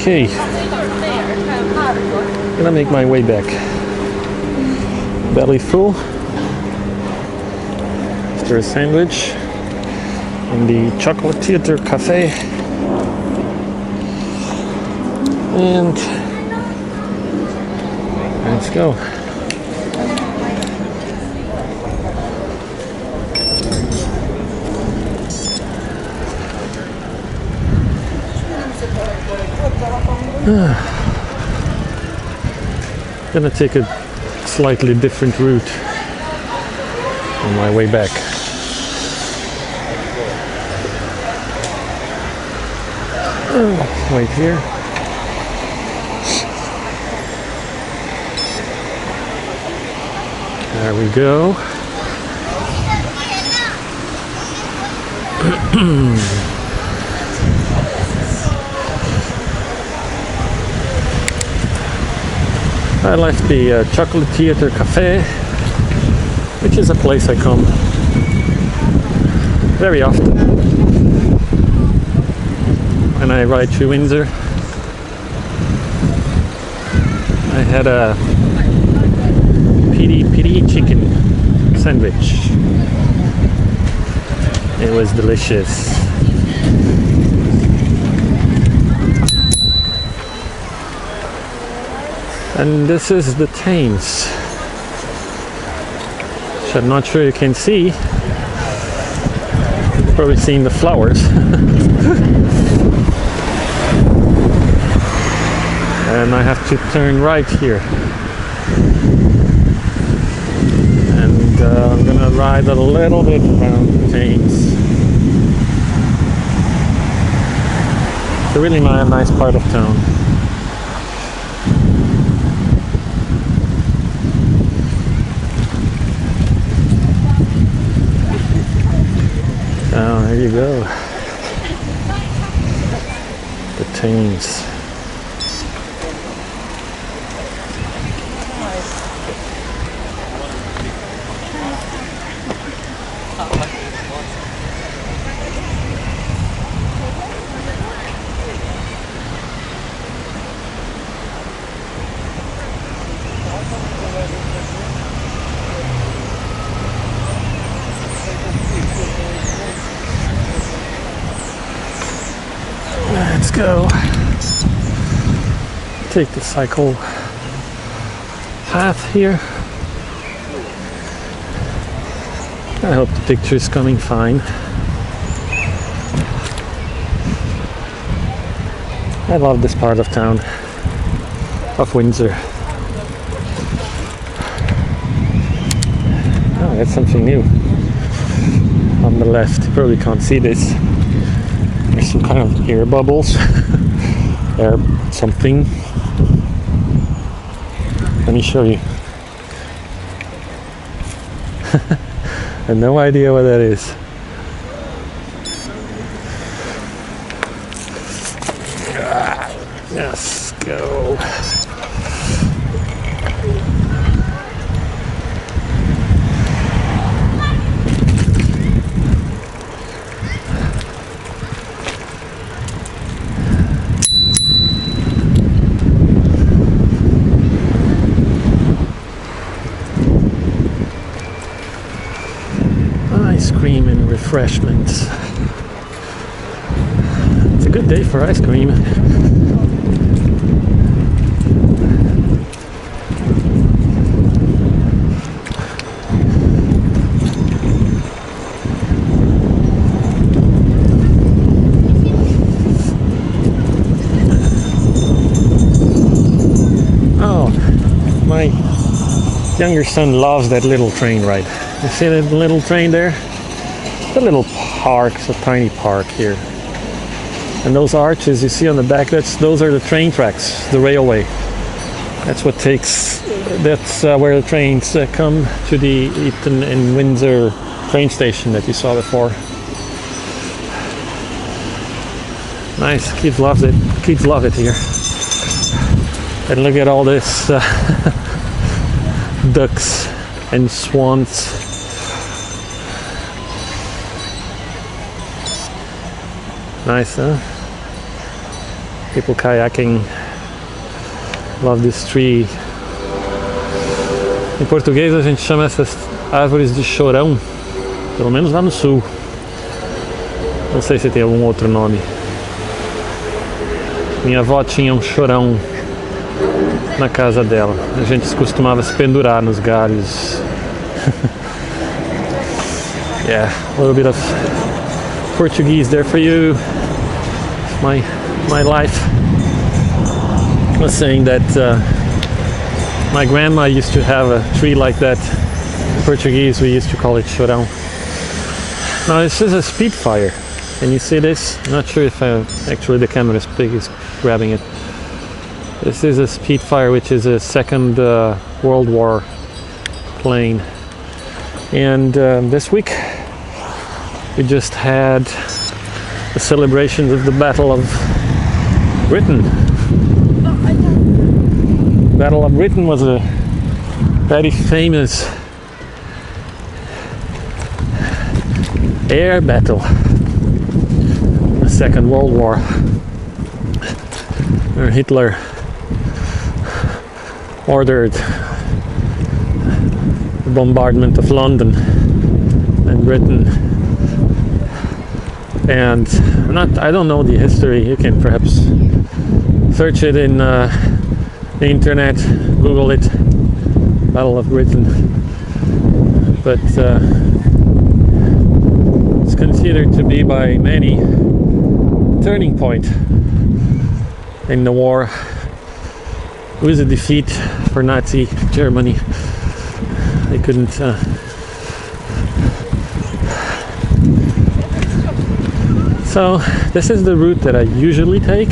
Okay, gonna make my way back. Belly full after a sandwich in the Chocolate Theater Café, and let's go. Gonna take a slightly different route on my way back. Wait here. There we go. I left the Chocolate Theater Café, which is a place I come very often when I ride through Windsor. I had a piri chicken sandwich. It was delicious. And this is the Thames, which I'm not sure you can see. You've probably seen the flowers. And I have to turn right here. And I'm gonna ride a little bit around the Thames. It's a really nice part of town. Oh, there you go. The Thames. Let's go. Take the cycle path here. I hope the picture is coming fine. I love this part of town, of Windsor. Oh, that's something new. On the left, you probably can't see this. There's some kind of air bubbles. Air something. Let me show you. I have no idea what that is. Let's go. Ice cream and refreshments. It's a good day for ice cream. Oh, my younger son loves that little train ride. You see that little train there? The little park, it's a tiny park here. And those arches you see on the back, those are the train tracks, the railway. That's where the trains come to the Eton and Windsor train station that you saw before. Nice, kids love it. Kids love it here. And look at all this ducks and swans. Nice, huh? People kayaking. Love this tree. Em português a gente chama essas árvores de chorão, pelo menos lá no sul. Não sei se tem algum outro nome. Minha avó tinha um chorão na casa dela. A gente costumava se pendurar nos galhos. Yeah, a little bit of Portuguese there for you. My life was saying that my grandma used to have a tree like that. In Portuguese we used to call it chorão. Now this is a Spitfire. Can you see this? I'm not sure if actually the camera is grabbing it. This is a Spitfire, which is a Second World War plane. And this week we just had the celebrations of the Battle of Britain. Battle of Britain was a very famous air battle in the Second World War, where Hitler ordered the bombardment of London and Britain. And I don't know the history. You can perhaps search it in the internet, Google it, Battle of Britain. But it's considered to be by many a turning point in the war. It was a defeat for Nazi Germany. They couldn't So this is the route that I usually take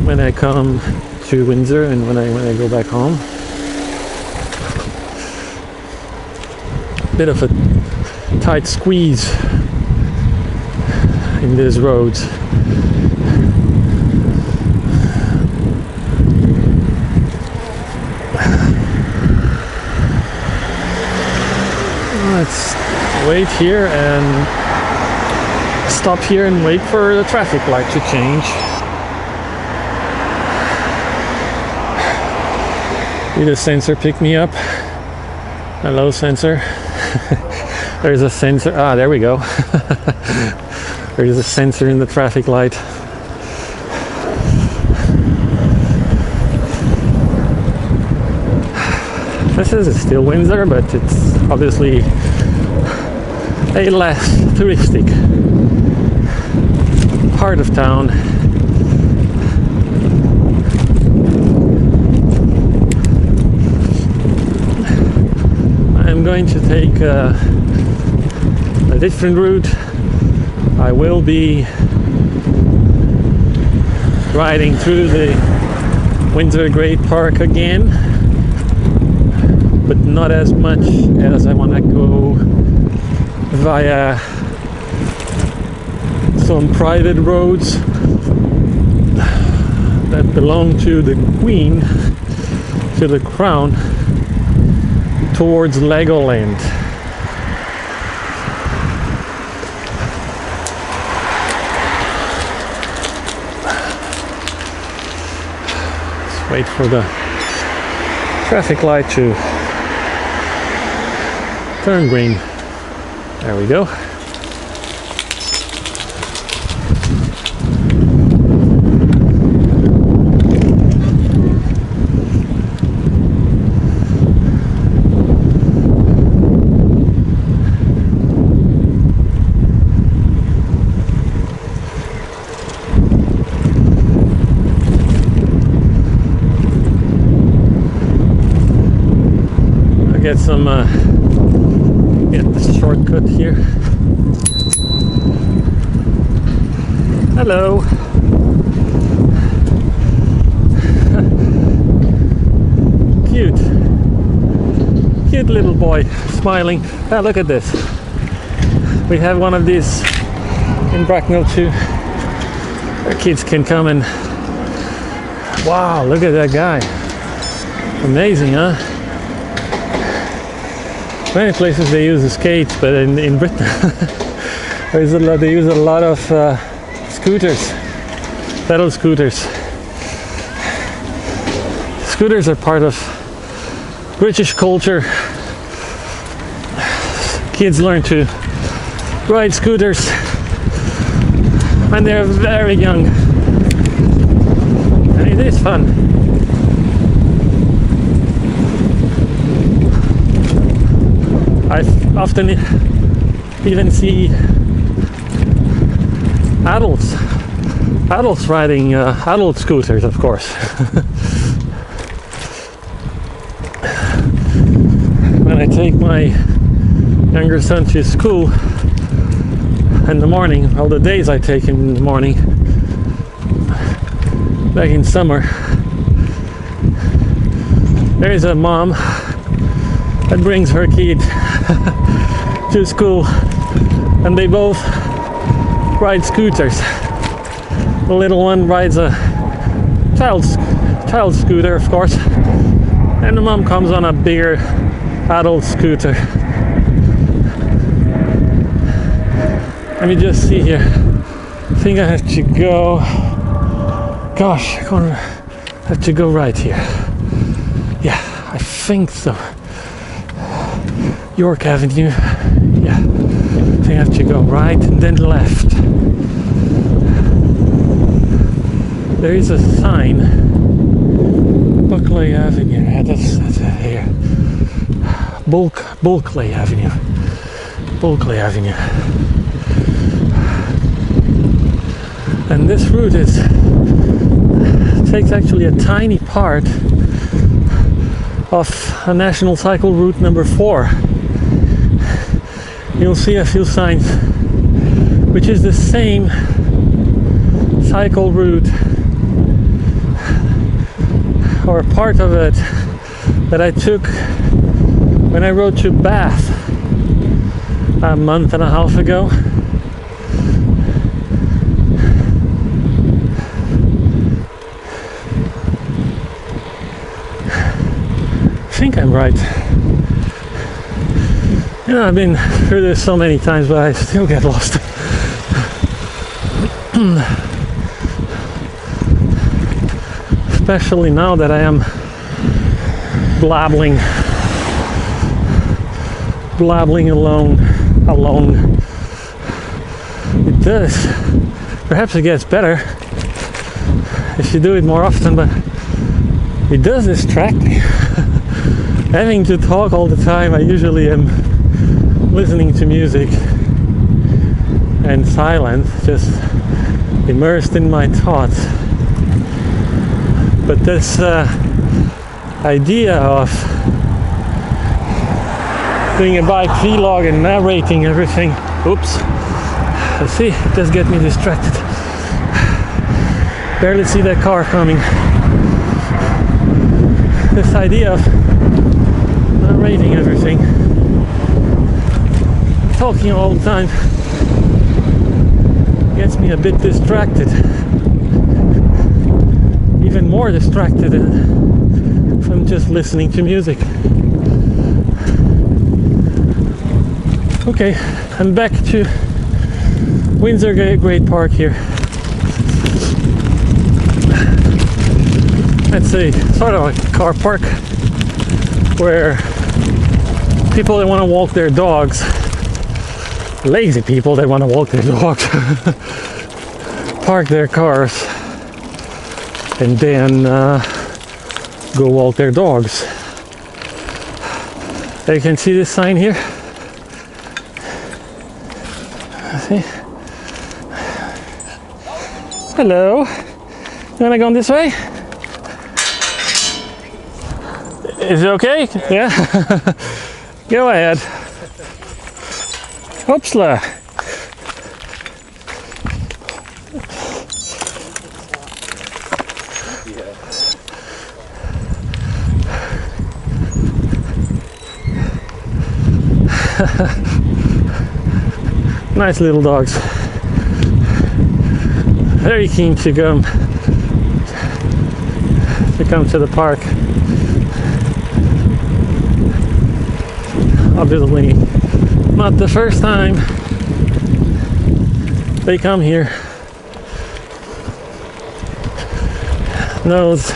when I come to Windsor and when I go back home. Bit of a tight squeeze in these roads. Let's wait here and stop here and wait for the traffic light to change. Did a sensor pick me up? Hello, sensor. There's a sensor. Ah, there we go. There's a sensor in the traffic light. This is still Windsor, but it's obviously a less touristic part of town. I'm going to take a different route. I will be riding through the Windsor Great Park again, but not as much as I want to go via some private roads that belong to the Queen, to the Crown, towards Legoland. Let's wait for the traffic light to turn green. There we go. Get some get the shortcut here. Hello. Cute little boy smiling. Ah, look at this. We have one of these in Bracknell too. Our kids can come and wow, look at that guy. Amazing, huh? Many places they use the skates, but in Britain they use a lot of scooters. pedal scooters. Scooters are part of British culture. Kids learn to ride scooters when they're very young. And it is fun. I often even see adults riding adult scooters, of course. When I take my younger son to school in the morning, all the days I take him in the morning, back in summer, there is a mom that brings her kid to school, and they both ride scooters. The little one rides a child scooter, of course, and the mom comes on a bigger adult scooter. Let me just see here. I think I have to go. Gosh, I'm gonna have to go right here. Yeah, I think so. York Avenue. Yeah, I think I have to go right and then left. There is a sign. Buckley Avenue. Yeah, that's it here. Bulkley Avenue. Bulkley Avenue. And this route takes actually a tiny part of a national cycle route number 4. You'll see a few signs, which is the same cycle route, or part of it, that I took when I rode to Bath a month and a half ago. I think I'm right. You know, I've been through this so many times, but I still get lost. Especially now that I am blabbling alone. It does. Perhaps it gets better if you do it more often, but it does distract me. Having to talk all the time, I usually am listening to music and silent, just immersed in my thoughts. But this idea of doing a bike vlog and narrating everything, oops, let's see, it does get me distracted. Barely see that car coming. This idea of narrating everything, talking all the time, gets me a bit distracted. Even more distracted if I'm just listening to music. Okay, I'm back to Windsor Great Park here. It's a sort of a car park where people that want to walk their dogs, lazy people that want to walk their dogs, park their cars and then go walk their dogs. You can see this sign here. See? Hello. You wanna go this way? Is it okay? Yeah. Go ahead. Hoopsla. Nice little dogs. Very keen to come to the park. Obviously not the first time they come here. knows,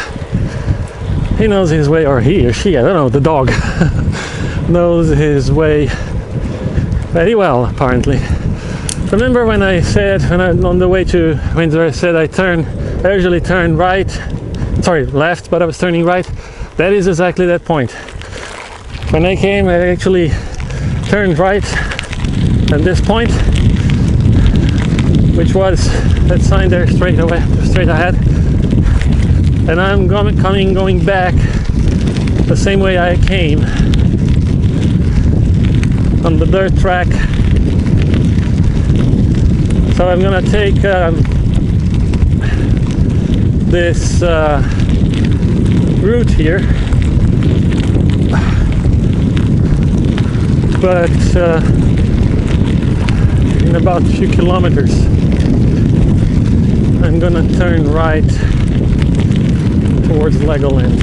he knows his way, or he or she, I don't know, the dog knows his way very well, apparently. Remember when I said, on the way to Windsor, I said I usually turn right, sorry, left, but I was turning right? That is exactly that point. When I came, I actually turned right at this point, which was that sign there straight ahead. And I'm going back the same way I came on the dirt track. So I'm gonna take this route here, but in about a few kilometers I'm gonna turn right towards Legoland.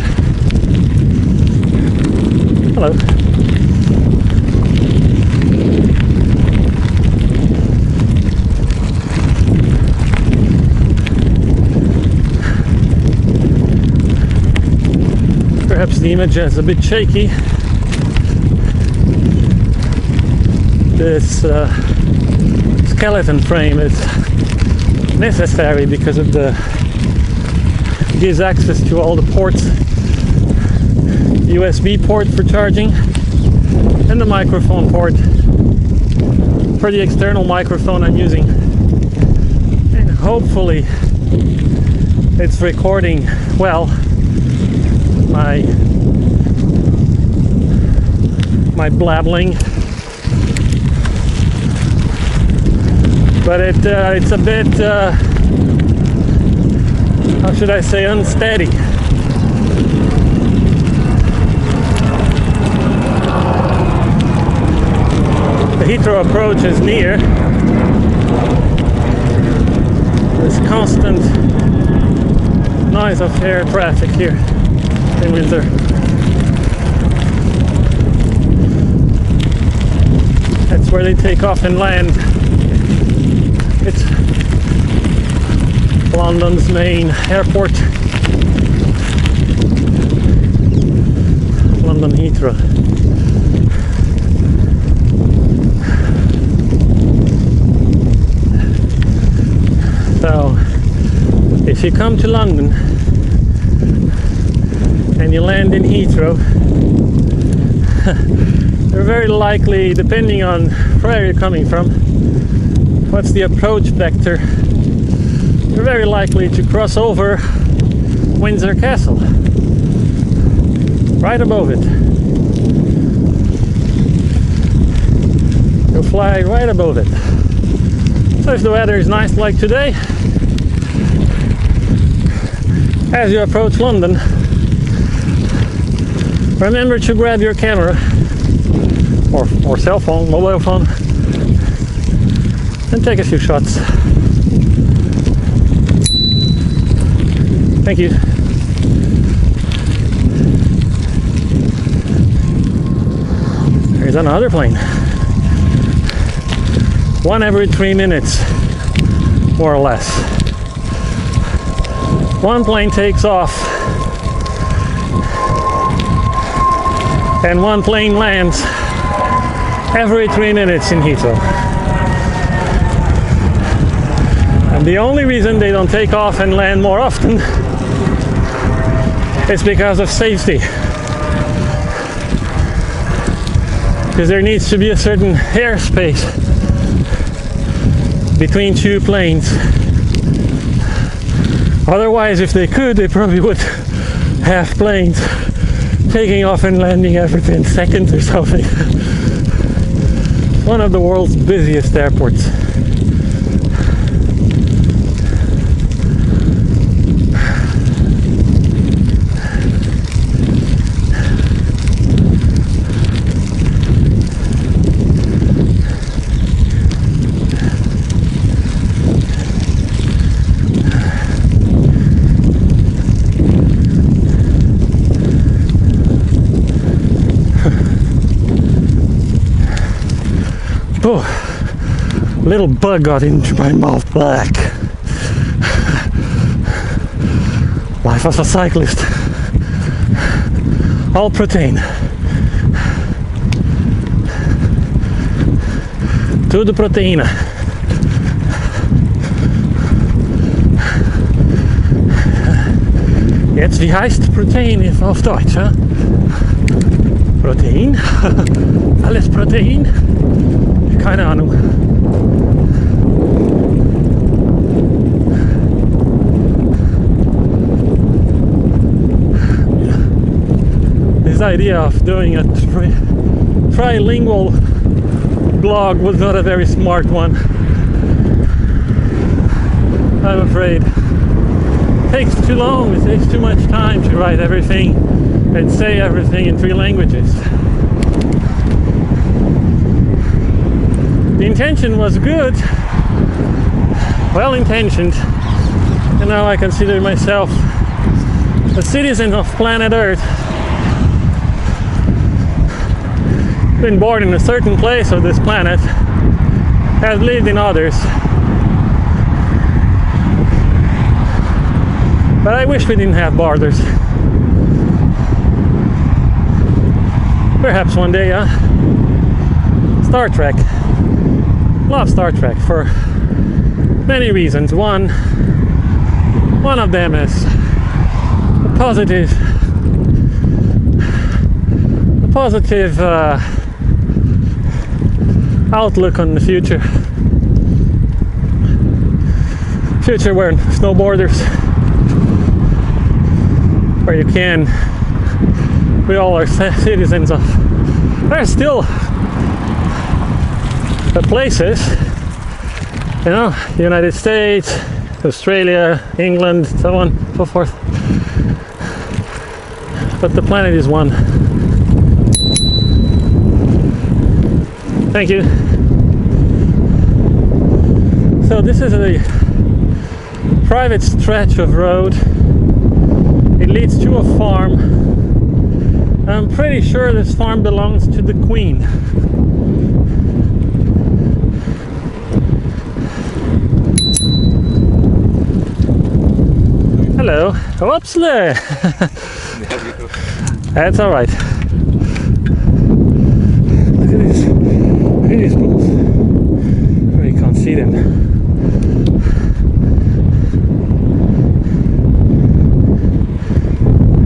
Hello. Perhaps the image is a bit shaky. This skeleton frame is necessary because of the gives access to all the ports, USB port for charging, and the microphone port for the external microphone I'm using. And hopefully it's recording well my blabbling, but it's a bit how should I say, unsteady. The Heathrow approach is near. This constant noise of air traffic here in Windsor. That's where they take off and land. It's London's main airport, London Heathrow. So, if you come to London and you land in Heathrow, you're very likely, depending on where you're coming from, what's the approach vector, you're very likely to cross over Windsor Castle, right above it. You'll fly right above it. So if the weather is nice like today, as you approach London, remember to grab your camera or cell phone, mobile phone, and take a few shots. Thank you. There's another plane. One every 3 minutes, more or less. One plane takes off and one plane lands every 3 minutes in Heathrow. And the only reason they don't take off and land more often is because of safety. Because there needs to be a certain airspace between two planes. Otherwise, if they could, they probably would have planes taking off and landing every 10 seconds or something. One of the world's busiest airports. Oh, little bug got into my mouth. Black. Life life of a cyclist. All protein. To the protein. Jetzt, wie heißt Protein auf Deutsch? Huh? Protein? Alles Protein? Keine Ahnung. This idea of doing a trilingual blog was not a very smart one, I'm afraid. It takes too long, it takes too much time to write everything and say everything in 3 languages. The intention was good, well intentioned, and now I consider myself a citizen of planet Earth. Been born in a certain place of this planet, have lived in others, but I wish we didn't have borders. Perhaps one day, huh? Star Trek. Love Star Trek for many reasons. One of them is a positive outlook on the future where there's no borders, where you can, we all are citizens of, there's still the places, you know, the United States, Australia, England, so on and so forth, but the planet is one. Thank you. So this is a private stretch of road. It leads to a farm. I'm pretty sure this farm belongs to the Queen. Hello. Whoops there. That's all right. Look at these bulls. You can't see them.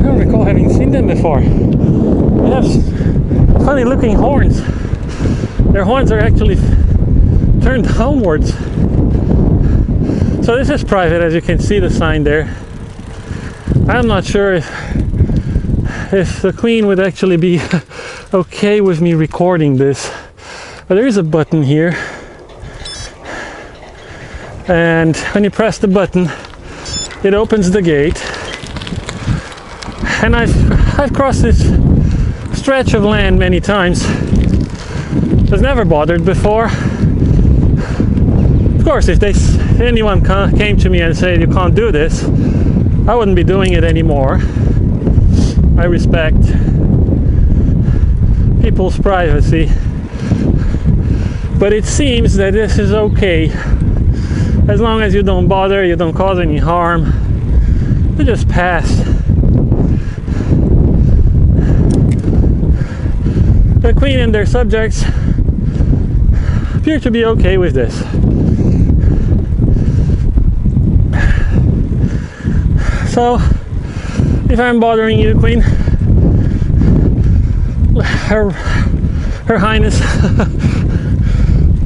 I don't recall having seen them before. They have funny looking horns. Their horns are actually turned homewards. So this is private, as you can see the sign there. I'm not sure if the Queen would actually be okay with me recording this, but there is a button here, and when you press the button it opens the gate, and I've crossed this stretch of land many times. Was never bothered before. Of course, if anyone came to me and said you can't do this, I wouldn't be doing it anymore. I respect people's privacy, but it seems that this is okay as long as you don't bother, you don't cause any harm, you just pass. The Queen and their subjects appear to be okay with this. So, if I'm bothering you, Queen, Her Highness,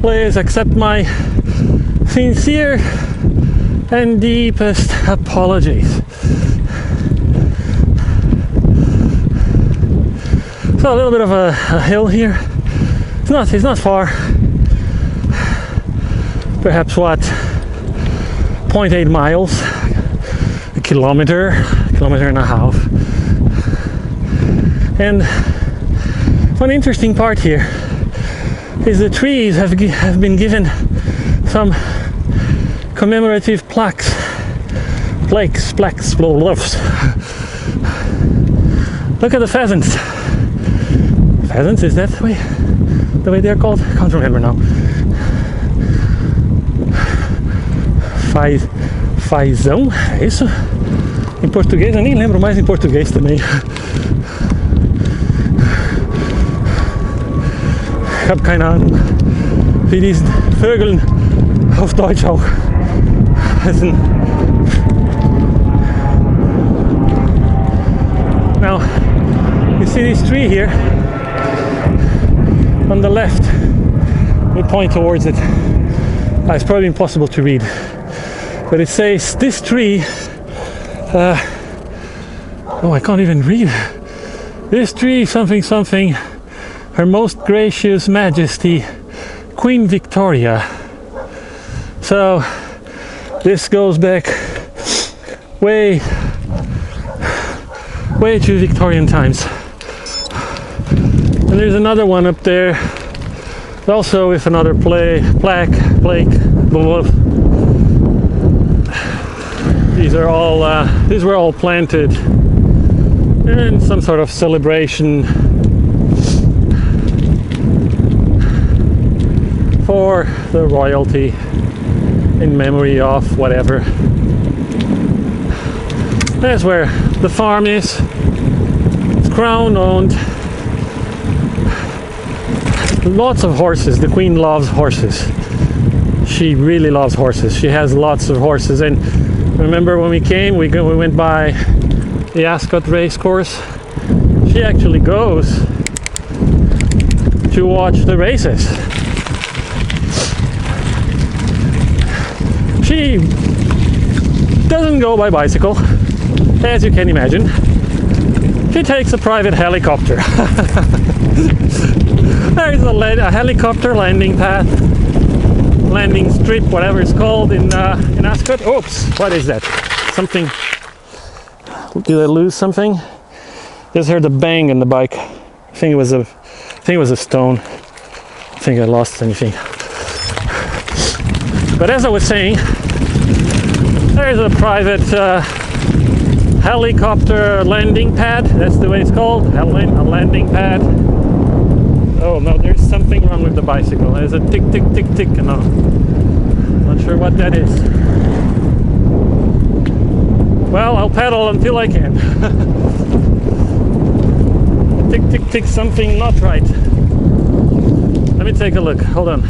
please accept my sincere and deepest apologies. So a little bit of a hill here. It's not far. Perhaps what, 0.8 miles, a kilometer and a half. And one interesting part here is the trees have been given some commemorative plaques. Look at the pheasants. Pheasants, is that the way they're called? I can't remember now. Fazão, é isso? Em português, eu nem lembro mais em português também. Ich habe keine Ahnung, wie diesen Vögeln auf Deutsch auch heißen. Now, you see this tree here on the left. We point towards it. It's probably impossible to read, but it says this tree. Oh, I can't even read. This tree, something, something. Her Most Gracious Majesty, Queen Victoria. So this goes back way to Victorian times. And there's another one up there, also with another plaque. These were all planted in some sort of celebration for the royalty in memory of whatever. That's where the farm is. It's crown owned. Lots of horses. The Queen loves horses. She really loves horses. She has lots of horses. And remember when we came, we went by the Ascot race course. She actually goes to watch the races. She doesn't go by bicycle, as you can imagine. She takes a private helicopter. There's a helicopter landing pad, landing strip, whatever it's called in Ascot. Oops, what is that? Something. Did I lose something? Just heard a bang in the bike. I think it was a stone. I think I lost anything. But as I was saying, there's a private helicopter landing pad. That's the way it's called, a landing pad. Oh no, there's something wrong with the bicycle. There's a tick, tick, tick, tick. No, not sure what that is. Well, I'll pedal until I can. Tick, tick, tick, something not right. Let me take a look. Hold on.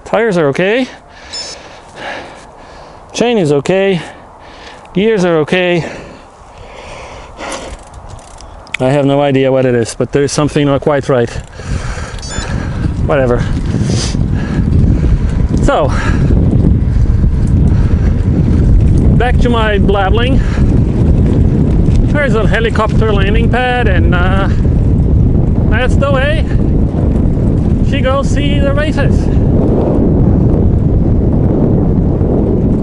Tires are okay. Chain is okay. Gears are okay. I have no idea what it is, but there's something not quite right. Whatever. So, back to my blabbling. There's a helicopter landing pad, and that's the way she goes see the races.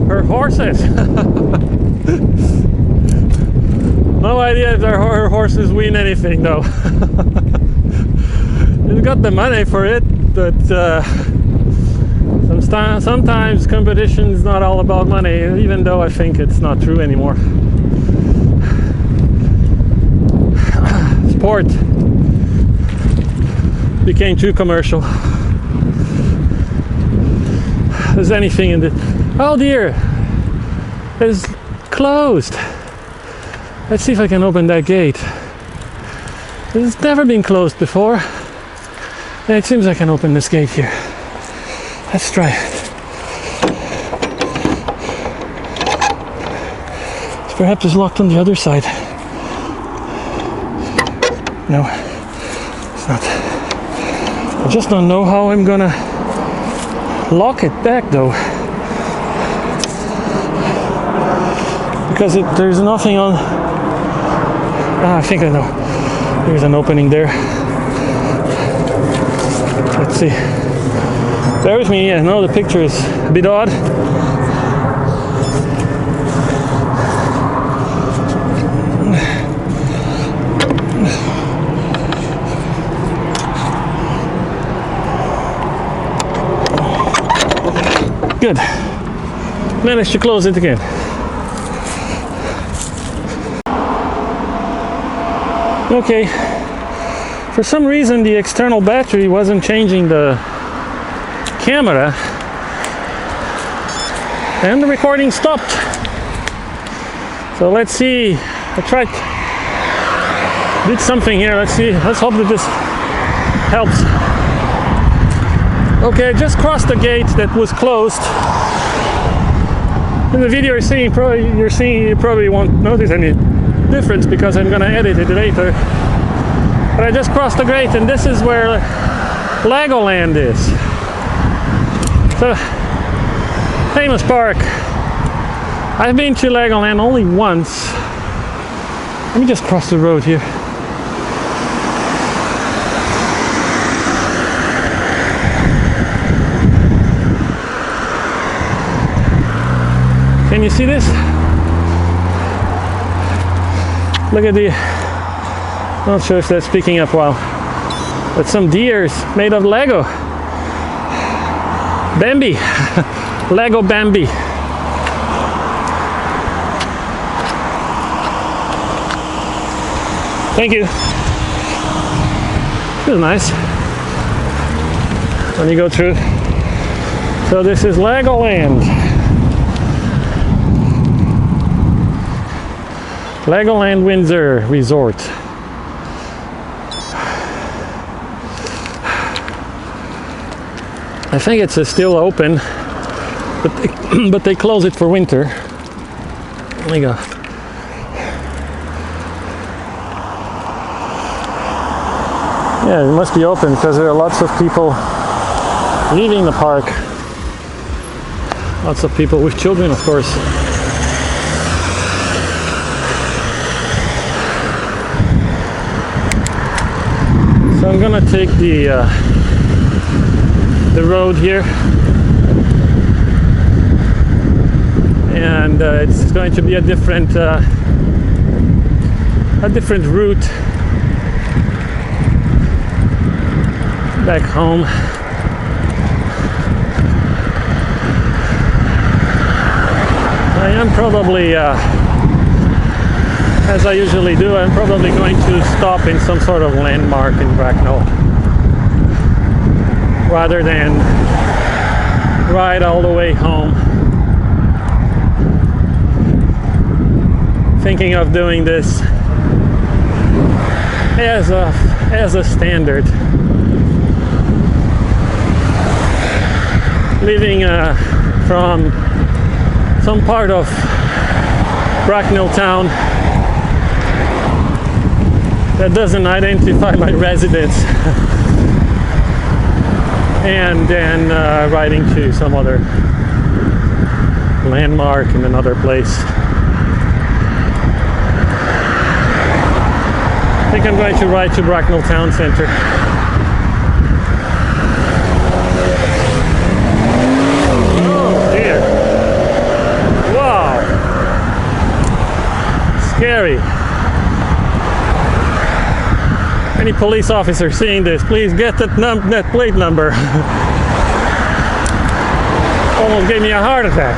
Her horses. No idea if her horses win anything though. She's got the money for it, but sometimes competition is not all about money, even though I think it's not true anymore. Sport became too commercial. There's anything in the... Oh dear! It's closed. Let's see if I can open that gate. It's never been closed before. Yeah, it seems I can open this gate here. Let's try it. Perhaps it's locked on the other side. No, it's not. I just don't know how I'm gonna lock it back though. Because there's nothing on... I think I know. There's an opening there. Let's see. Bear with me, I know the picture is a bit odd. Good. Managed to close it again. Okay. For some reason the external battery wasn't changing the camera. And the recording stopped. So let's see. I tried, did something here. Let's see. Let's hope that this helps. Okay, I just crossed the gate that was closed. In the video you probably won't notice any difference because I'm gonna edit it later. But I just crossed the gate, and this is where Legoland is. It's a famous park. I've been to Legoland only once. Let me just cross the road here. Can you see this? Look at the, not sure if that's picking up well, but some deers made of Lego. Bambi, Lego Bambi. Thank you. This is nice when you go through. So this is Legoland. Legoland Windsor Resort. I think it's still open, but they close it for winter. There we go. Yeah, it must be open because there are lots of people leaving the park. Lots of people with children, of course. So I'm gonna take the road here, and it's going to be a different route back home. I am probably, as I usually do, I'm probably going to stop in some sort of landmark in Bracknell rather than ride all the way home. Thinking of doing this as a standard. Leaving from some part of Bracknell town that doesn't identify my residence and then riding to some other landmark in another place. I think I'm going to ride to Bracknell town center. Scary. Any police officer seeing this, please get that plate number. Almost gave me a heart attack.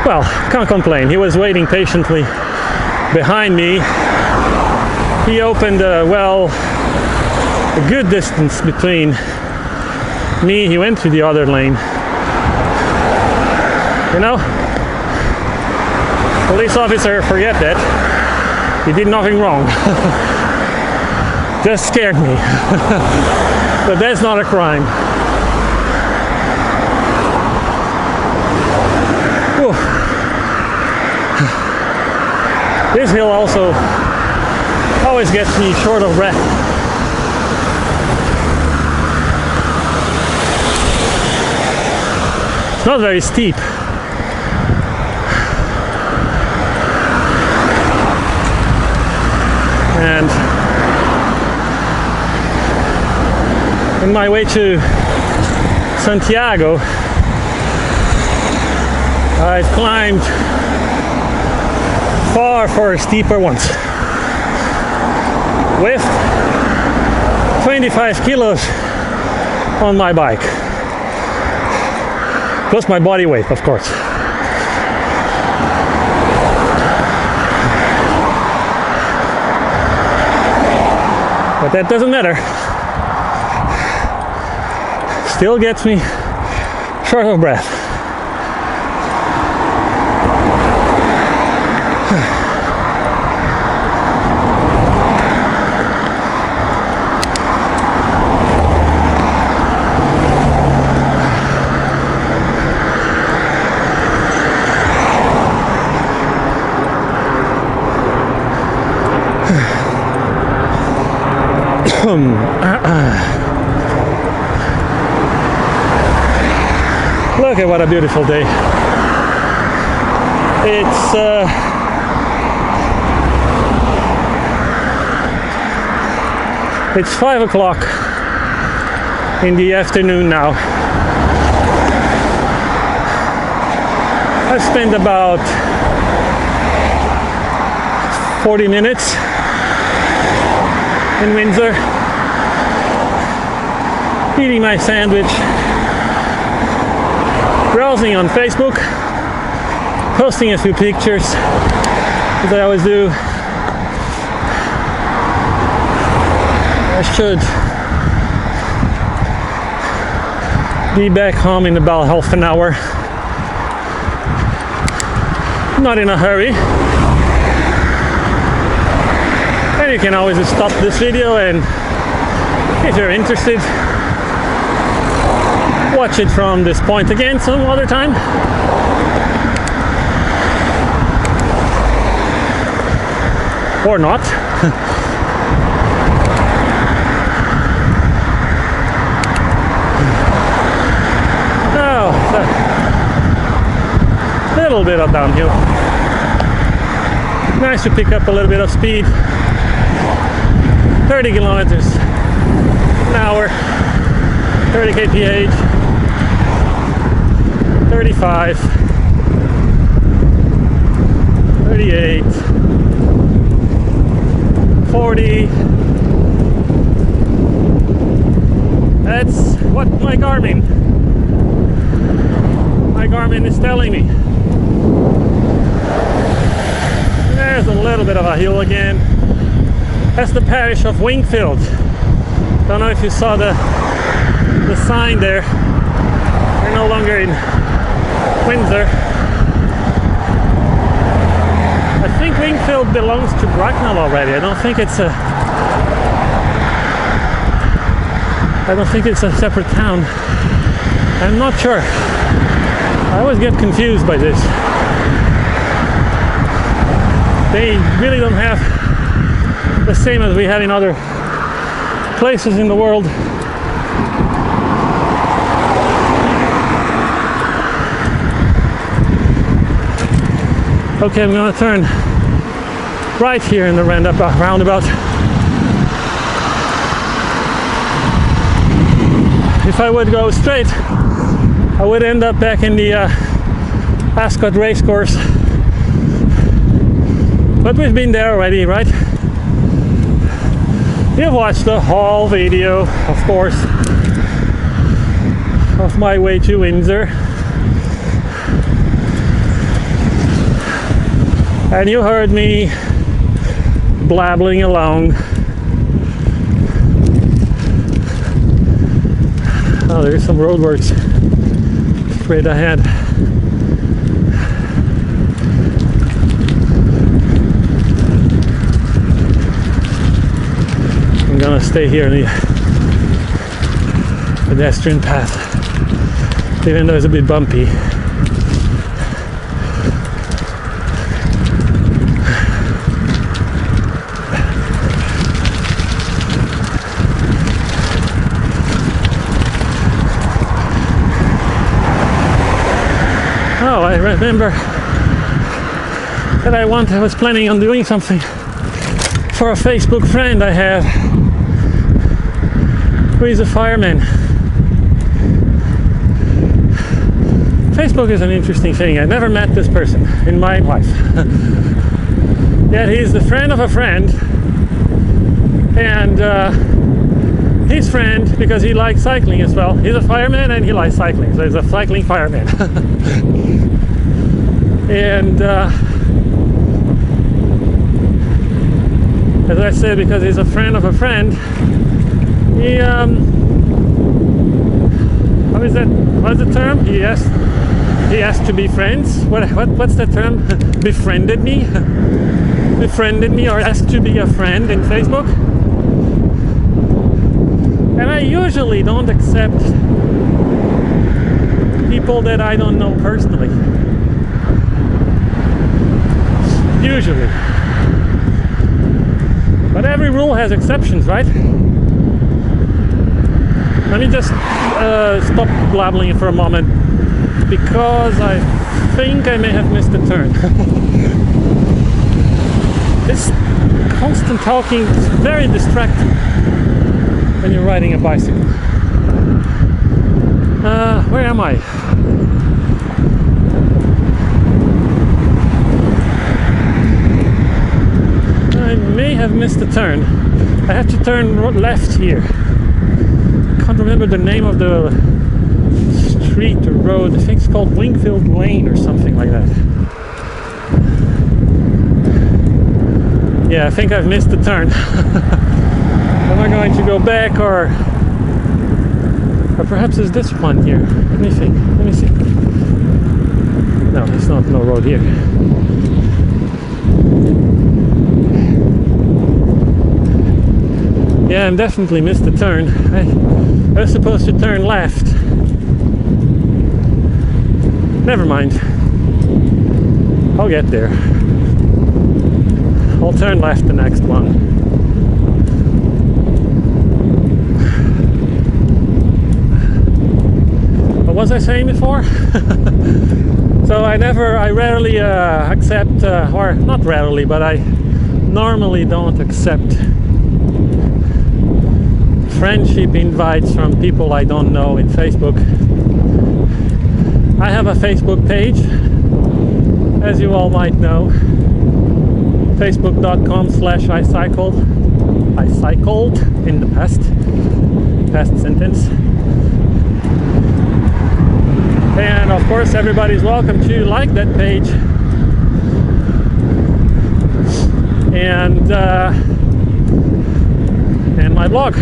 Well, can't complain. He was waiting patiently behind me. He opened a good distance between me. He went to the other lane. You know, police officer, forget that. He did nothing wrong. Just scared me. But that's not a crime. Whew. This hill also always gets me short of breath. It's not very steep. And on my way to Santiago, I've climbed far steeper ones with 25 kilos on my bike, plus my body weight, of course. But that doesn't matter. still gets me short of breath. Look at what a beautiful day. It's 5 o'clock in the afternoon now. I've spent about 40 minutes in Windsor eating my sandwich, browsing on Facebook, posting a few pictures as I always do. I should be back home in about half an hour. Not in a hurry. And you can always just stop this video and, if you're interested, watch it from this point again some other time. Or not. Oh, a little bit of downhill. Nice to pick up a little bit of speed. 30 kilometers an hour, 30 kph, 35, 38, 40. That's what my Garmin is telling me. There's a little bit of a hill again. That's the parish of Wingfield. Don't know if you saw the sign there. We're no longer in Windsor. I think Wingfield belongs to Bracknell already. I don't think it's a separate town. I'm not sure. I always get confused by this. They really don't have the same as we have in other places in the world. Okay, I'm gonna turn right here in the roundabout. If I would go straight, I would end up back in the Ascot racecourse. But we've been there already, right? You've watched the whole video, of course, of my way to Windsor. And you heard me blabbling along. Oh, there's some roadworks straight ahead. I'm gonna stay here in the pedestrian path, even though it's a bit bumpy. Oh, I remember that I was planning on doing something for a Facebook friend I have who is a fireman. Facebook is an interesting thing. I never met this person in my life. Yet he's the friend of a friend, and his friend, because he likes cycling as well. He's a fireman and he likes cycling, so he's a cycling fireman. And as I said, because he's a friend of a friend, he is that? What's the term? He asked to be friends. What's the term? Befriended me? Befriended me, or asked to be a friend in Facebook. And I usually don't accept people that I don't know personally. Usually. But every rule has exceptions, right? Let me just stop blabbling for a moment, because I think I may have missed a turn. This constant talking is very distracting when you're riding a bicycle. Where am I? I may have missed a turn. I have to turn left here. I can't remember the name of the street or road. I think it's called Wingfield Lane or something like that. Yeah, I think I've missed the turn. Am I going to go back, or perhaps it's this one here? Let me see. No, it's not. No road here. Yeah, I definitely missed the turn. I was supposed to turn left. Never mind. I'll get there. I'll turn left the next one. What was I saying before? So I rarely accept, or not rarely, but I normally don't accept friendship invites from people I don't know in Facebook. I have a Facebook page, as you all might know, facebook.com/EyeCycled. EyeCycled in the past sentence. And of course, everybody's welcome to like that page. And my blog.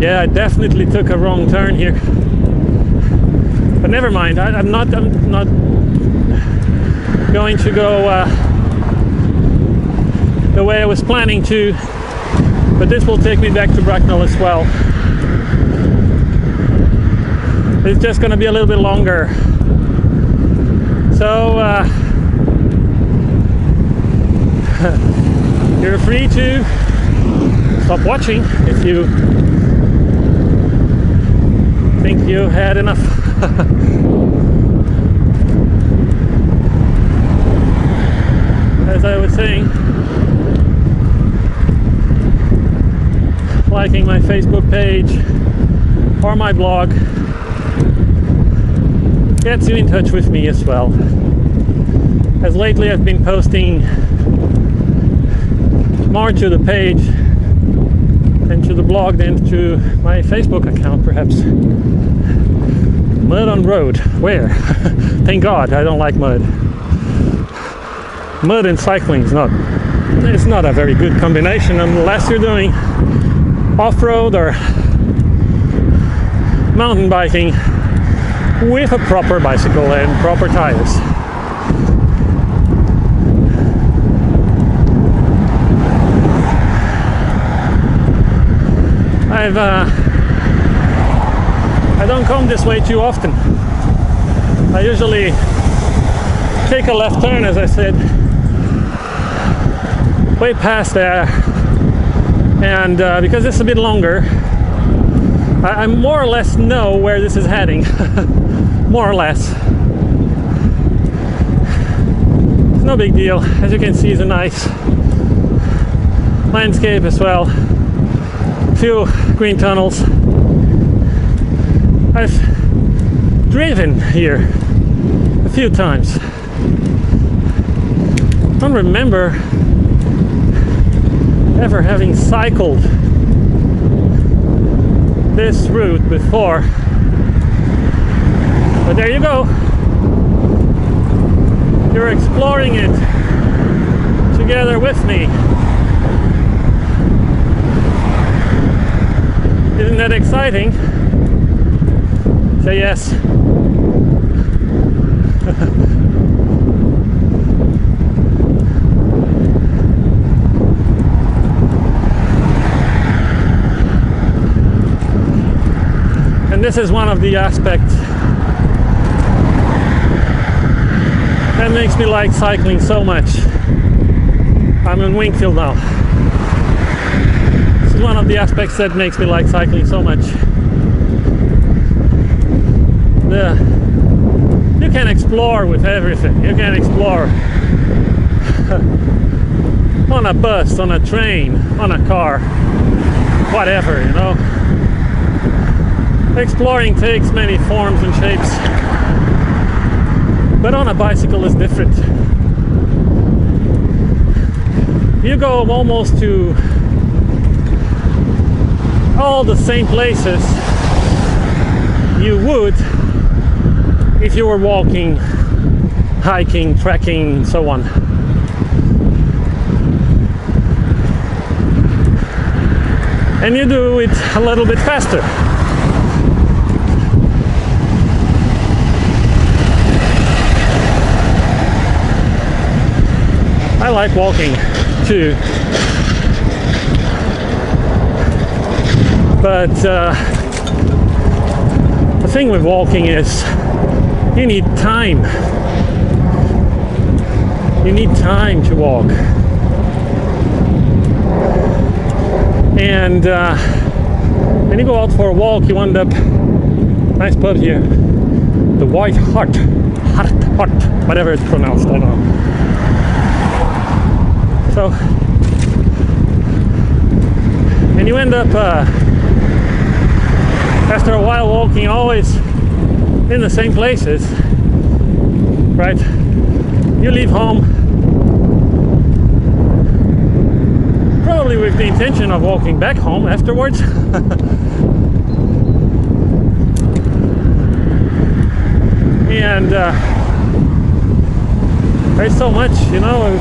Yeah, I definitely took a wrong turn here. But never mind. I'm not going to go the way I was planning to. But this will take me back to Bracknell as well. It's just going to be a little bit longer. So you're free to stop watching if you think you had enough. As I was saying, liking my Facebook page or my blog gets you in touch with me as well. As lately I've been posting more to the page and to the blog than to my Facebook account, perhaps. Mud on road. Where? Thank God I don't like mud. Mud and cycling is not a very good combination unless you're doing off-road or mountain biking with a proper bicycle and proper tires. I don't come this way too often. I usually take a left turn, as I said, way past there, and because it's a bit longer, I more or less know where this is heading. More or less. It's no big deal. As you can see, it's a nice landscape as well. A few green tunnels. I've driven here a few times. I don't remember ever having cycled this route before, but there you go. You're exploring it together with me. Isn't that exciting? Say yes. And this is one of the aspects that makes me like cycling so much. I'm in Wingfield now. This is one of the aspects that makes me like cycling so much. You can explore with everything. You can explore on a bus, on a train, on a car, whatever, you know. Exploring takes many forms and shapes, but on a bicycle is different. You go almost to all the same places you would if you were walking, hiking, trekking, and so on. And you do it a little bit faster. I like walking too, but the thing with walking is you need time. You need time to walk. And when you go out for a walk, you end up, nice pub here, the White Hart, whatever it's pronounced, I don't know. So, and you end up, after a while walking, always in the same places, right? You leave home, probably with the intention of walking back home afterwards. And there's so much, you know,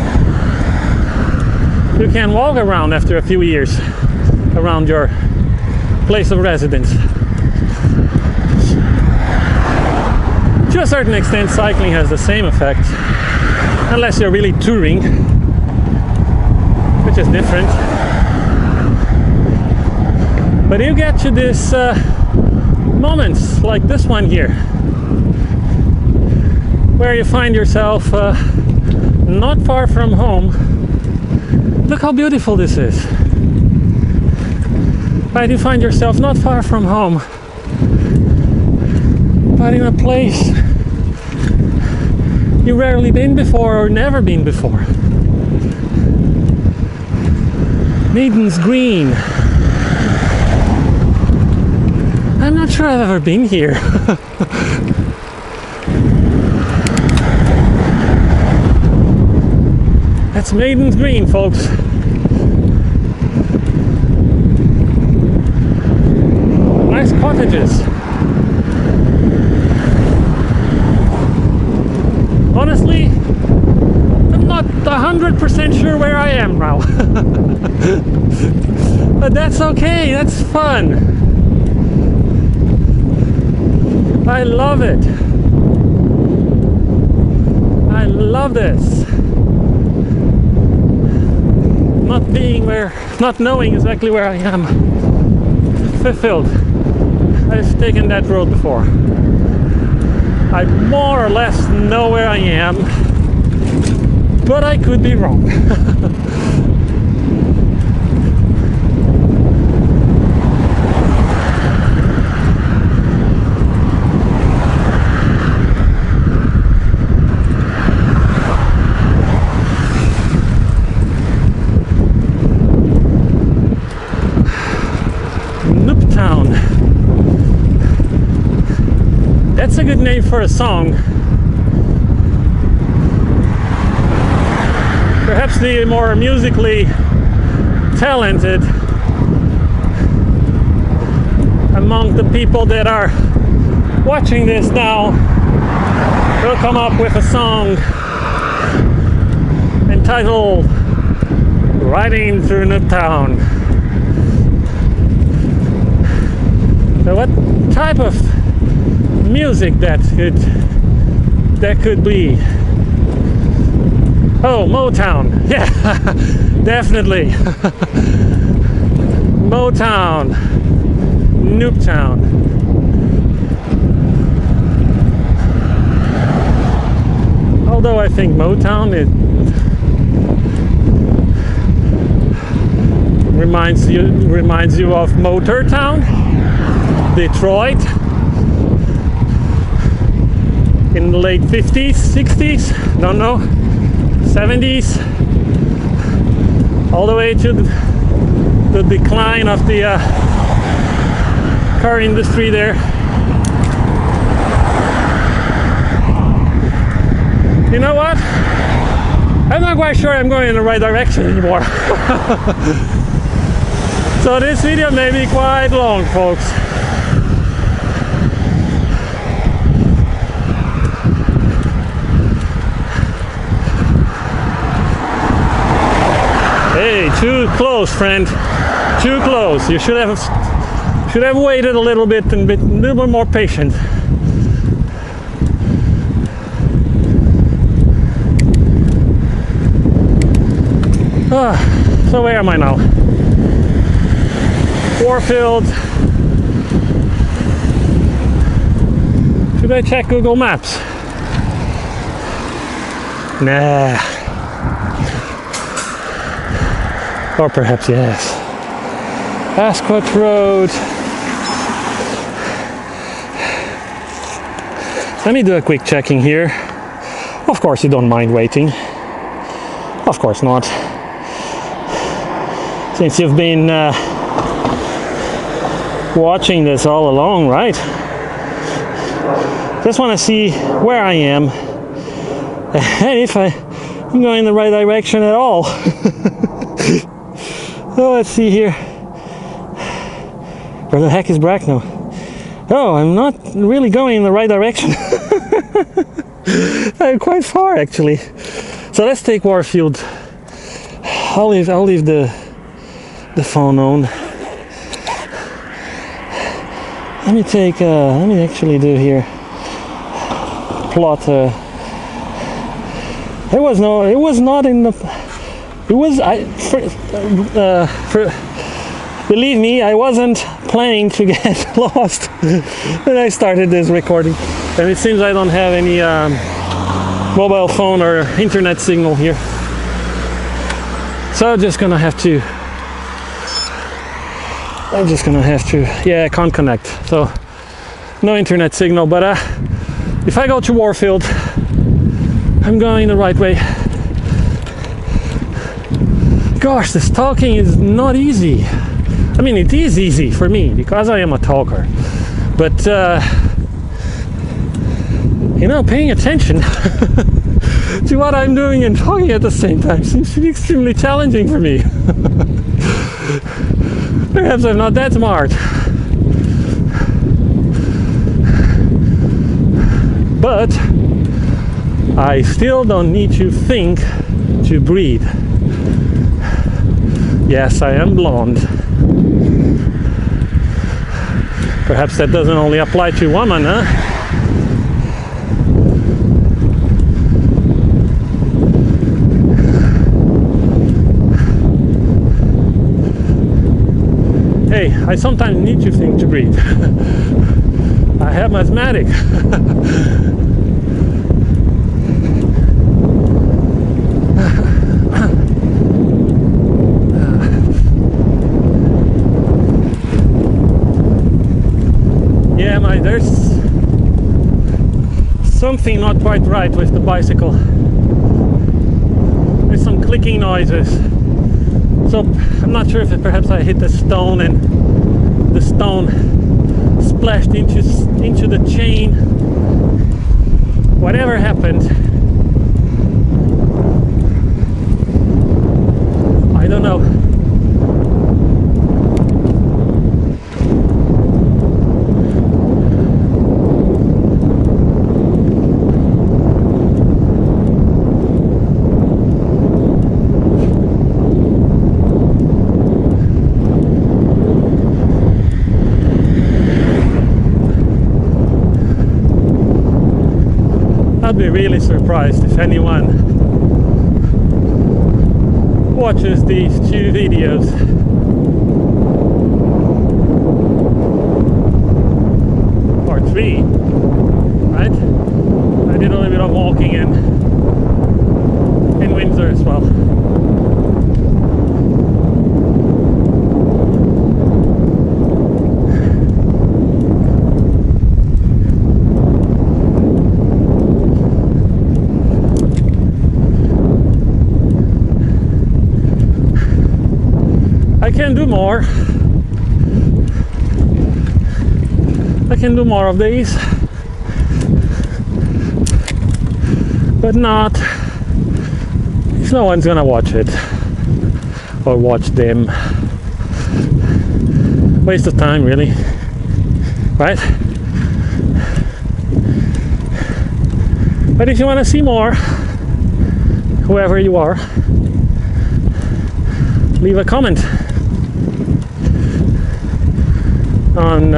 you can walk around after a few years around your place of residence. To a certain extent, cycling has the same effect, unless you're really touring, which is different. But you get to this moments like this one here, where you find yourself not far from home. Look how beautiful this is. Right, you find yourself not far from home, but in a place you've rarely been before or never been before. Maiden's Green. I'm not sure I've ever been here. That's Maiden's Green, folks. Nice cottages. Honestly, I'm not 100% sure where I am now. But that's okay, that's fun. I love it. I love this. Not knowing exactly where I am. Fulfilled. I've taken that road before. I more or less know where I am, but I could be wrong. That's a good name for a song. Perhaps the more musically talented among the people that are watching this now will come up with a song entitled Riding Through Newtown. So what type of music that could be? Oh, Motown. Yeah, definitely. Motown, Nooptown. Although I think Motown reminds you of Motortown, Detroit, in the late 50s, 60s, don't know, 70s, all the way to the decline of the car industry there. You know what? I'm not quite sure I'm going in the right direction anymore. So this video may be quite long, folks. Hey, too close, friend. Too close. You should have waited a little bit and been a little bit more patient. So where am I now? Warfield. Should I check Google Maps? Nah. Or perhaps yes. Ascot Road. Let me do a quick checking here. Of course you don't mind waiting. Of course not. Since you've been watching this all along, right? Just want to see where I am and if I'm going in the right direction at all. So let's see here. Where the heck is Bracknell? Oh, I'm not really going in the right direction. I'm quite far actually. So let's take Warfield. I'll leave the phone on. Let me actually do here. Plot. Believe me, I wasn't planning to get lost when I started this recording, and it seems I don't have any mobile phone or internet signal here. So I'm just gonna have to. Yeah, I can't connect. So no internet signal. But if I go to Warfield, I'm going the right way. Gosh, this talking is not easy. I mean, it is easy for me because I am a talker. But paying attention to what I'm doing and talking at the same time seems to be extremely challenging for me. Perhaps I'm not that smart. But I still don't need to think to breathe. Yes, I am blonde. Perhaps that doesn't only apply to women, huh? Hey, I sometimes need to think to breathe. I have asthmatic. Yeah, there's something not quite right with the bicycle. There's some clicking noises. So I'm not sure if perhaps I hit the stone and the stone splashed into the chain. Whatever happened, I don't know. I'd be really surprised if anyone watches these two videos. Or three, right? I did a little bit of walking in Windsor as well. I can do more. I can do more of these, but not if no one's gonna watch it or watch them. Waste of time, really, right? But if you want to see more, whoever you are, leave a comment on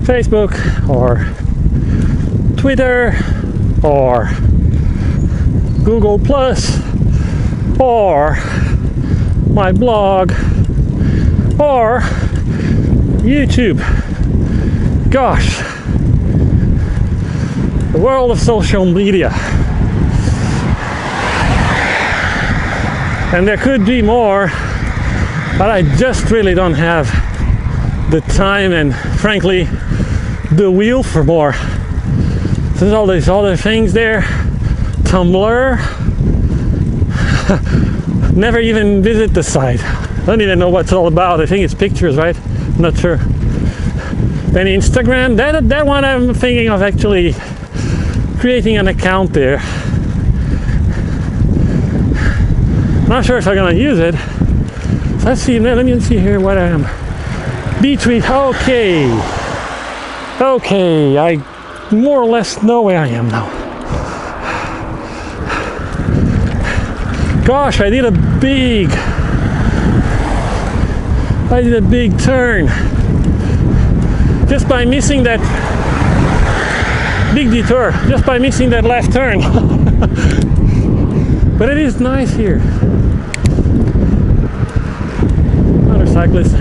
Facebook or Twitter or Google Plus or my blog or YouTube. Gosh, the world of social media. And there could be more, but I just really don't have the time and, frankly, the will for more. There's all these other things there. Tumblr. Never even visit the site. I don't even know what it's all about. I think it's pictures, right? I'm not sure. Then Instagram. That one I'm thinking of actually creating an account there. Not sure if I'm gonna use it. Let's see. Let me see here what I am. Between. Okay, I more or less know where I am now. Gosh, I did a big turn just by missing that big detour, just by missing that left turn. But it is nice here. Another cyclist.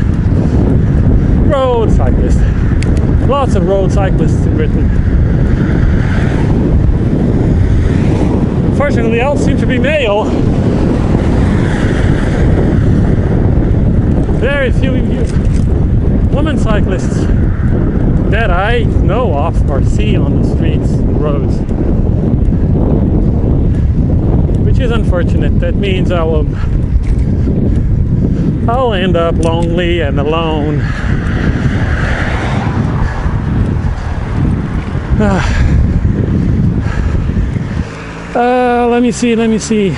Road cyclist. Lots of road cyclists in Britain. Unfortunately, they all seem to be male. Very few women cyclists that I know of or see on the streets and roads. Which is unfortunate. That means I'll end up lonely and alone. Let me see.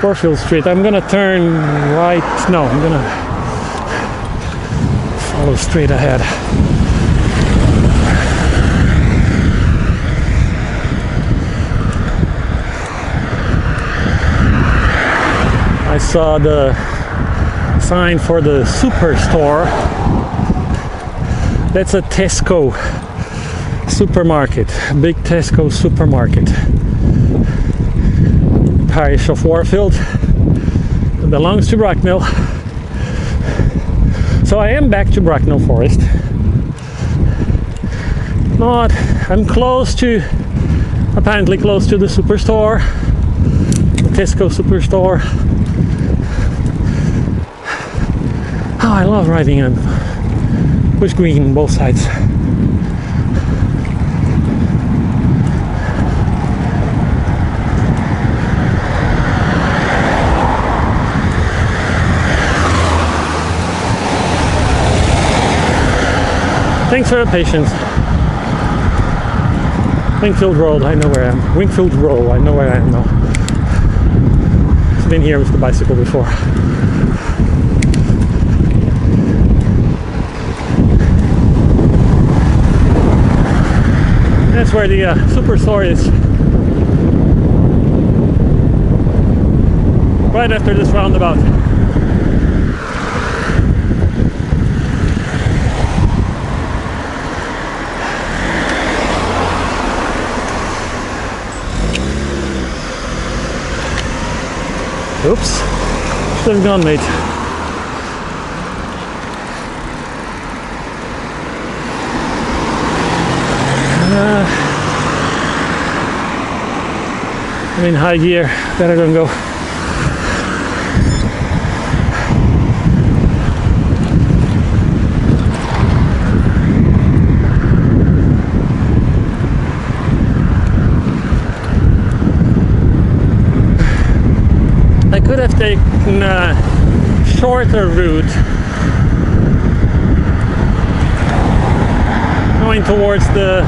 Warfield Street. I'm gonna turn right. No, I'm gonna follow straight ahead. I saw the sign for the superstore. That's a Tesco supermarket, big Tesco supermarket. Parish of Warfield. It belongs to Bracknell. So I am back to Bracknell Forest. I'm apparently close to the superstore, the Tesco superstore. Oh, I love riding on bush green on both sides. Thanks for your patience. Wingfield Road, I know where I am. Wingfield Row, I know where I am now. I've been here with the bicycle before. That's where the superstore is. Right after this roundabout. Oops, should have gone, mate. I'm in high gear, better don't go. I could have taken a shorter route going towards the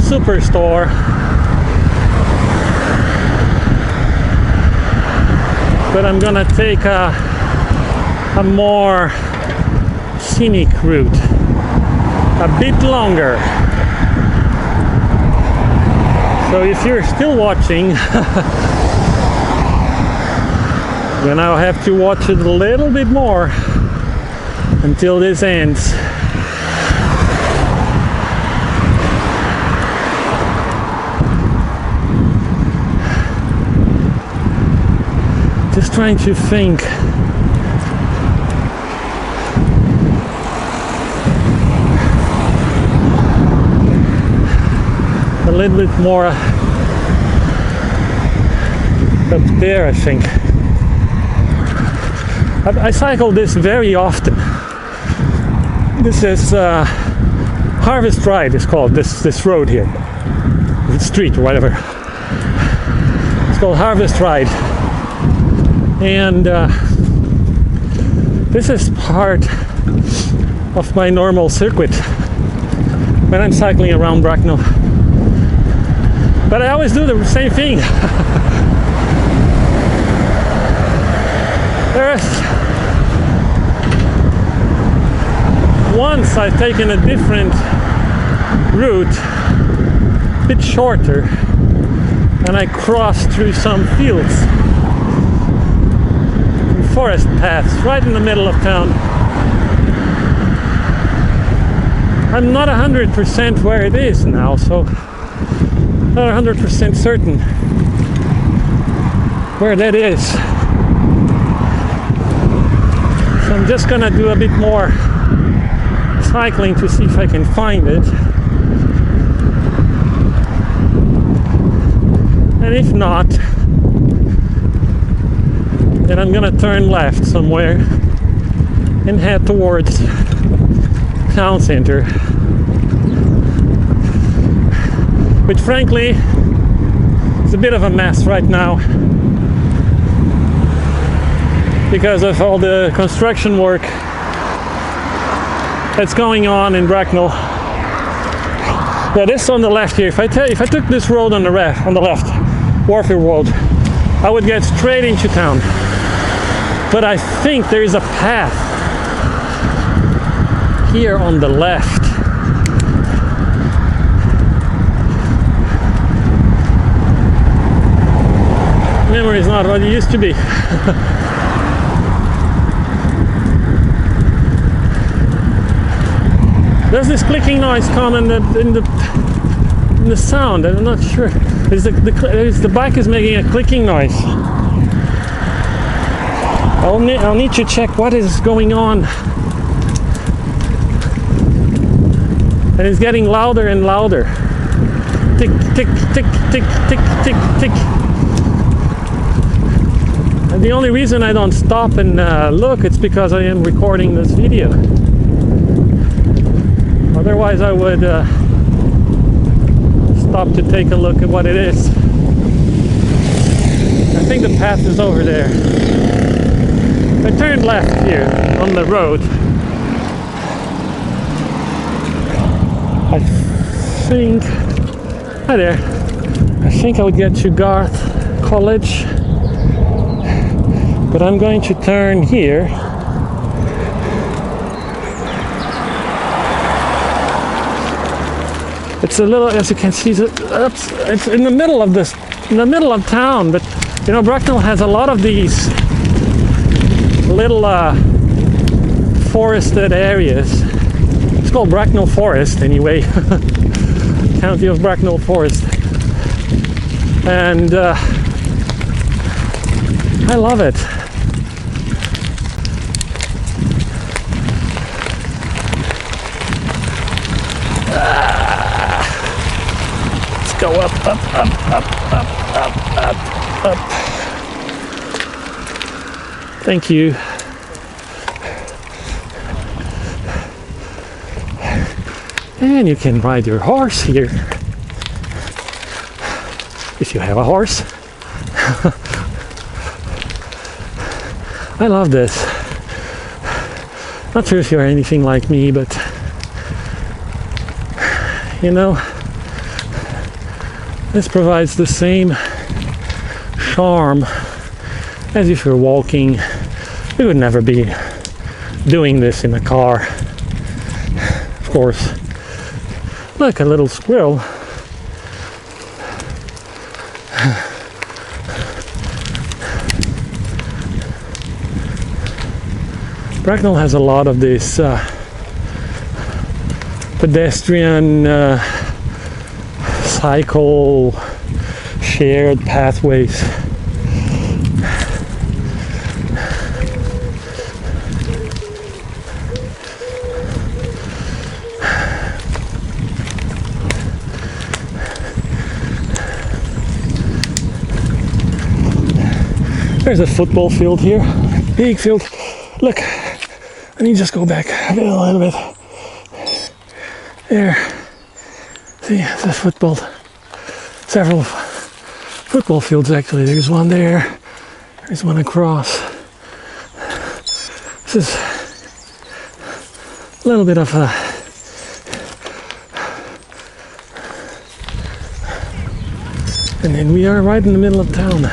superstore, but I'm gonna take a more scenic route, a bit longer. So if you're still watching, then I'll have to watch it a little bit more until this ends. Just trying to think. A little bit more up there, I think. I cycle this very often. This is Harvest Ride, it's called, this road here. The street or whatever. It's called Harvest Ride. And this is part of my normal circuit when I'm cycling around Bracknell. But I always do the same thing. Once I've taken a different route, a bit shorter, and I crossed through some fields, forest paths, right in the middle of town. I'm not 100% where it is now, so not 100% certain where that is. So I'm just gonna do a bit more cycling to see if I can find it. And if not, then I'm gonna turn left somewhere and head towards town center. Which frankly is a bit of a mess right now because of all the construction work that's going on in Bracknell. Yeah, this on the left here. If I took this road on the left, Warfield Road, I would get straight into town. But I think there is a path here on the left. Memory is not what it used to be. Does this clicking noise come in the sound? I'm not sure. The bike is making a clicking noise. I'll need to check what is going on. And it's getting louder and louder. Tick, tick, tick, tick, tick, tick, tick. And the only reason I don't stop and look, it's because I am recording this video. Otherwise I would stop to take a look at what it is. I think the path is over there. I turned left here on the road. I think, hi there, I think I would get to Garth College, but I'm going to turn here. It's a little, as you can see, it's in the middle of this, in the middle of town, but you know, Bracknell has a lot of these little forested areas. It's called Bracknell Forest anyway. County of Bracknell Forest. And I love it. Let's go up, up, up, up, up, up, up, up. Thank you. And you can ride your horse here. If you have a horse. I love this. Not sure if you're anything like me, but you know, this provides the same charm as if you're walking. We would never be doing this in a car, of course. Look, a little squirrel. Bracknell has a lot of these pedestrian cycle shared pathways. There's a football field here, big field. Look, let me just go back a little bit. There, see, the football, several football fields actually. There's one there, there's one across. This is a little bit of a and then we are right in the middle of town.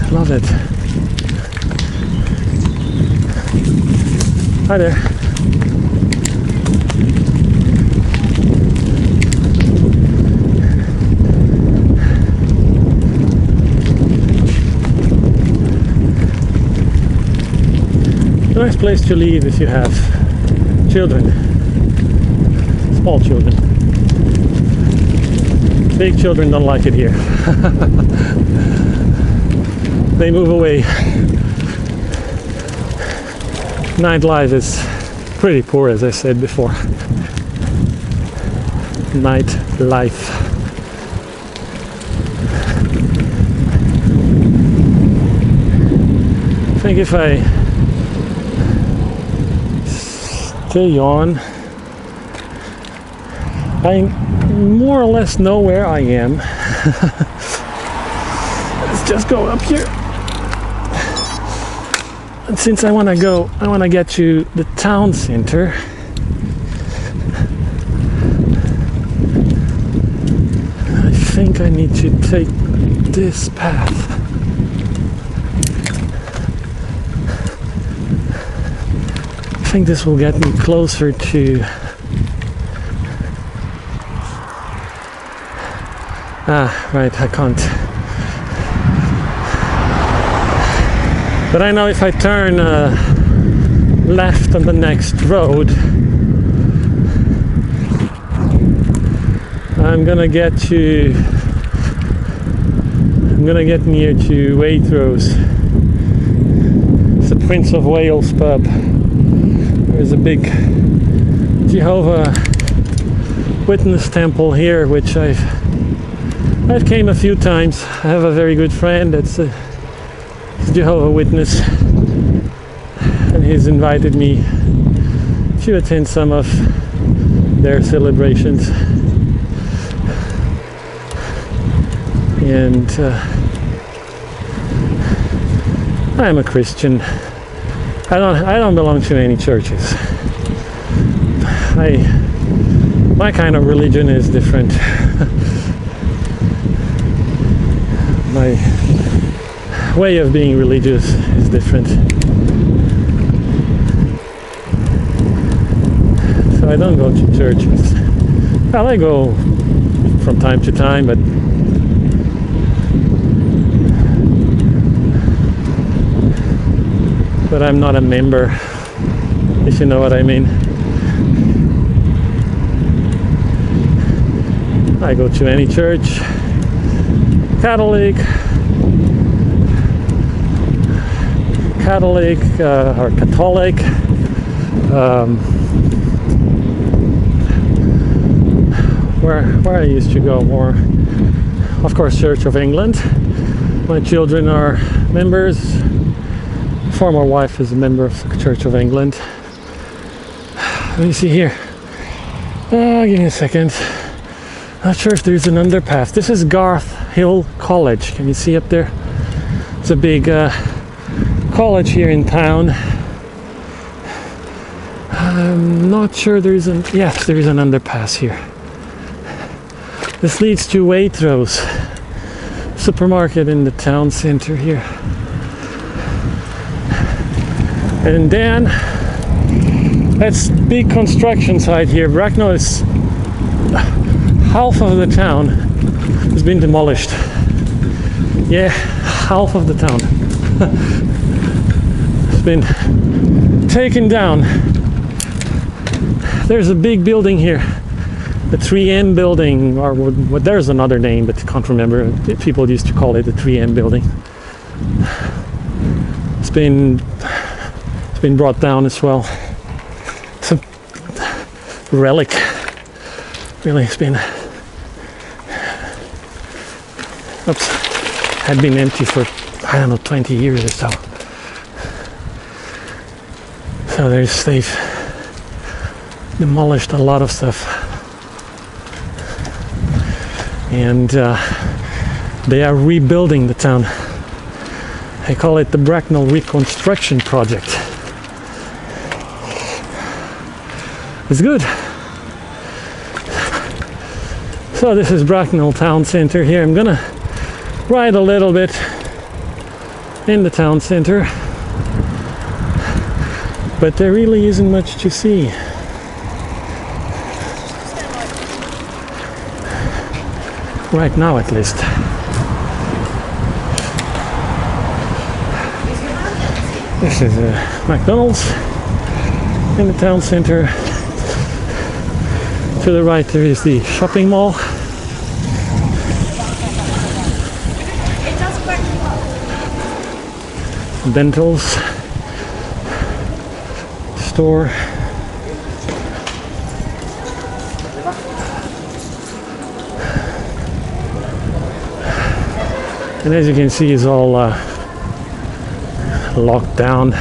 Love it. Hi there. A nice place to leave if you have children, small children. Big children don't like it here. They move away. Nightlife is pretty poor, as I said before. Nightlife. I think if I stay on, I more or less know where I am. Let's just go up here. And since I want to get to the town center. I think I need to take this path. I think this will get me closer to right, I can't. But I know if I turn left on the next road, I'm gonna get near to Waitrose. It's the Prince of Wales pub. There's a big Jehovah Witness temple here, which I've came a few times. I have a very good friend that's a Jehovah Witness, and he's invited me to attend some of their celebrations. And I'm a Christian. I don't belong to any churches. My kind of religion is different. My way of being religious is different. So I don't go to churches. Well, I go from time to time, but I'm not a member, if you know what I mean. I go to any church, Catholic, Catholic or Catholic. Where I used to go more, of course, Church of England. My children are members. Former wife is a member of the Church of England. Let me see here. Give me a second. Not sure if there's an underpass. This is Garth Hill College. Can you see up there? It's a big college here in town. I'm not sure there is an... Yes, there is an underpass here. This leads to Waitrose supermarket in the town center here. And then that's big construction site here. Bracknell is half of the town has been demolished. Yeah, half of the town has been taken down. There's a big building here, the 3M building, or what, there's another name, but I can't remember. People used to call it the 3M building. It's been brought down as well. It's a relic. Really, it's been had been empty for, I don't know, 20 years or so. So they've demolished a lot of stuff, and they are rebuilding the town. They call it the Bracknell Reconstruction Project. It's good. So this is Bracknell Town Center here. I'm gonna ride a little bit in the town center, but there really isn't much to see. Right now, at least. This is a McDonald's in the town center. To the right there is the shopping mall. Dentals store. And as you can see, it's all locked down.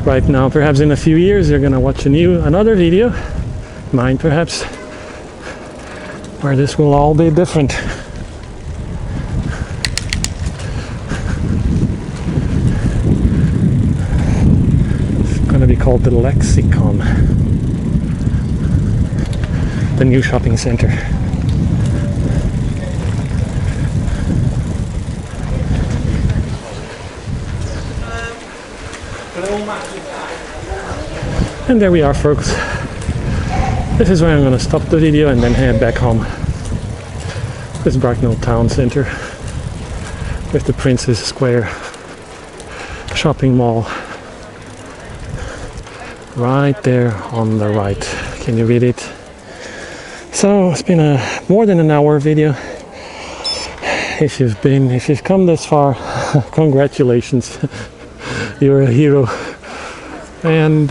Right now, perhaps in a few years, you're gonna watch another video, mine perhaps, where this will all be different. It's gonna be called the Lexicon, the new shopping center. And there we are, folks. This is where I'm going to stop the video and then head back home. This is Bracknell Town Center with the Princess Square shopping mall right there on the right. Can you read it? So it's been a more than an hour video. If you've come this far, congratulations. You're a hero. And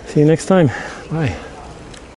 see you next time. Bye.